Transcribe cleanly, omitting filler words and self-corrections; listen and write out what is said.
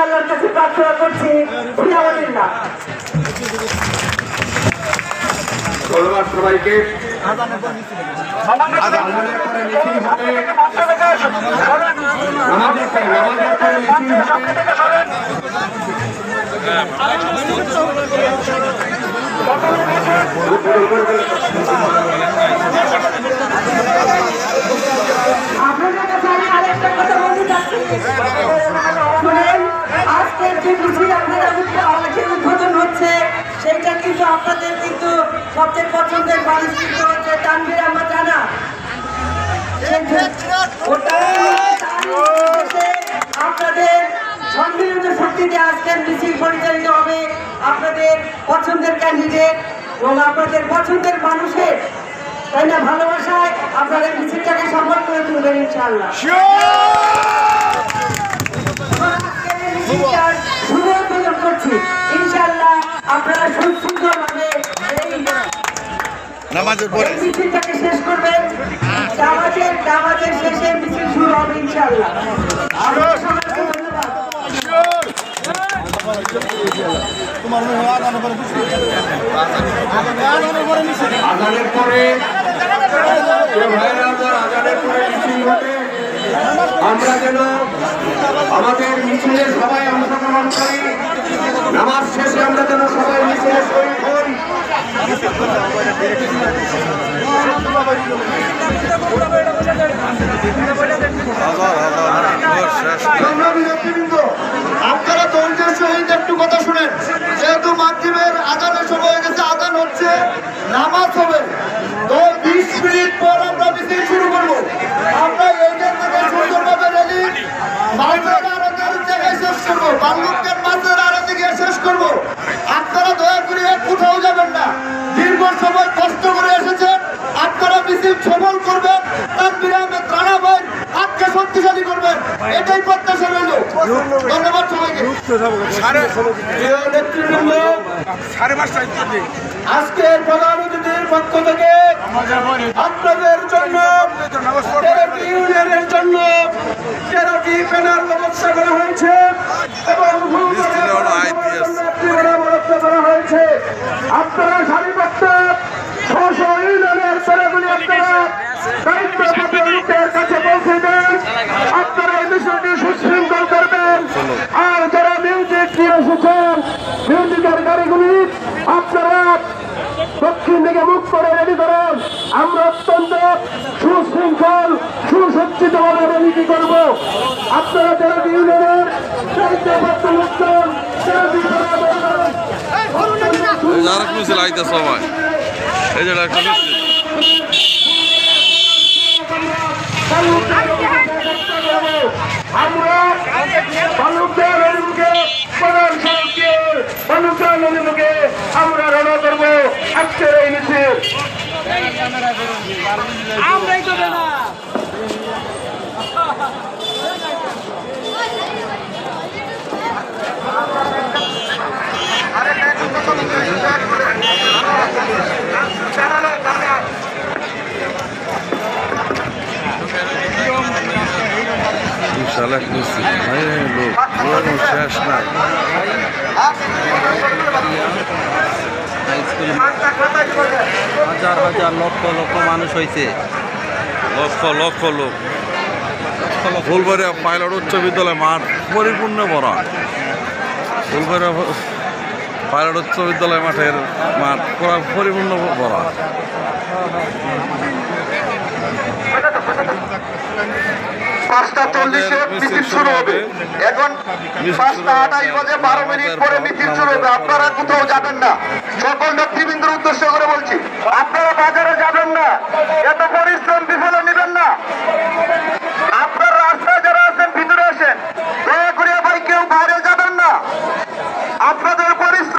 আল্লাহর কাছে প্রার্থনা করছি। আলহামদুলিল্লাহ। ধন্যবাদ সবাইকে। আপনাদের কাছে আমি আরেকটা কথা বলতে চাচ্ছি, আজকের যে মিছিল আপনারা উদ্বোধন হচ্ছে সেইটা কিন্তু আপনাদের কিন্তু সবচেয়ে পছন্দের মানুষ কিন্তু হচ্ছে তানভীর আহমদ রানা। আপনাদের সম্মিলিত শক্তিতে আজকের মিছিল পরিচালিত হবে আপনাদের পছন্দের ক্যান্ডিডেট এবং আপনাদের পছন্দের মানুষের তাই না ভালোবাসায় আপনাদের মিছিলটাকে সফল করে তুলবেন ইনশাআল্লাহ। শুভ করছি ইনশাআল্লাহ আপনারা সুন্দরভাবে নামাজের পরে মিছিলটাকে শেষ করবেন। নামাজের শেষে মিছিল শুরু হবে ইনশাআল্লাহ। আজানের পরে আমরা যেন আমাদের মিছিলে সবাই অংশগ্রহণ করি, নামাজ শেষে আমরা যেন সবাই মিছিলে শহীদ হই। আপনারা ধৈর্যের সহিত একটু কথা শুনেন। যেহেতু মাগরিবের আজানের সময় হয়ে গেছে, আজান হচ্ছে, নামাজ হবে, তো 20 মিনিট পর আমরা মিছিল শুরু করবো। আমরা এইখান থেকে সুন্দরভাবে রেলি মাঝের আড়তের জায়গায় শেষ করবো, বাল্লুকের মাঝের আড়তে গিয়ে শেষ করবো। আপনারা দয়া করে কোথাও যাবেন না, দীর্ঘ সময় কষ্ট করে এসেছেন, আপনারা মিছিল সফল করবেন, তানভীর আহমদ রানা ভাই হাতকে শক্তিশালী করবেন, এটাই প্রত্যাশা রইল। ধন্যবাদ সবাইকে। আজকের প্রধান অতিথির পক্ষ থেকে আপনাদের জন্য 13টি ইউনিয়নের জন্য 13টি ব্যানার ব্যবস্থা করা হয়েছে এবং করা হয়েছে। আপনারা সারিবদ্ধ 600 ইউনিয়নের ছেলেগুলি আপনারা দায়িত্বপ্রাপ্ত লোকের কাছে পৌঁছে দেন। আপনারা এই বিষয়টি সুশৃঙ্খল করবেন। আর যারা মিউজিক নিয়ে এসেছেন, মিউজিকের গাড়িগুলি আপনারা দক্ষিণ দিকে মুখ করে রেডি করেন। আমরা অত্যন্ত সুশৃঙ্খল সুসজ্জিতভাবে রেডি করব। আপনারা যারা ইউনিয়নের দায়িত্বপ্রাপ্ত লোকজন সবাই এই যে একটা আমরা আমরা রওনা করবো আজকের এই মিছিল। আমরাই তো না বিশাল লোক শেষ নাই। হাজার হাজার লক্ষ লক্ষ মানুষ হয়েছে, লক্ষ লক্ষ লোক। ফুলবাড়িয়া পাইলট উচ্চ বিদ্যালয় মাঠ পরিপূর্ণ ভরা। ফুলবাড়িয়া পাইলট উচ্চ বিদ্যালয় মাঠের মাঠ পরিপূর্ণ ভরা। 5:40 মিছিল শুরু হবে। এখন 5:28 বাজে 12 মিনিট পরে মিছিল শুরু হবে। আপনারা কোথাও যাবেন না, সকল নেতৃবৃন্দের উদ্দেশ্য করে বলছি, আপনারা বাজারে যাবেন না। এত পরিশ্রম বিফল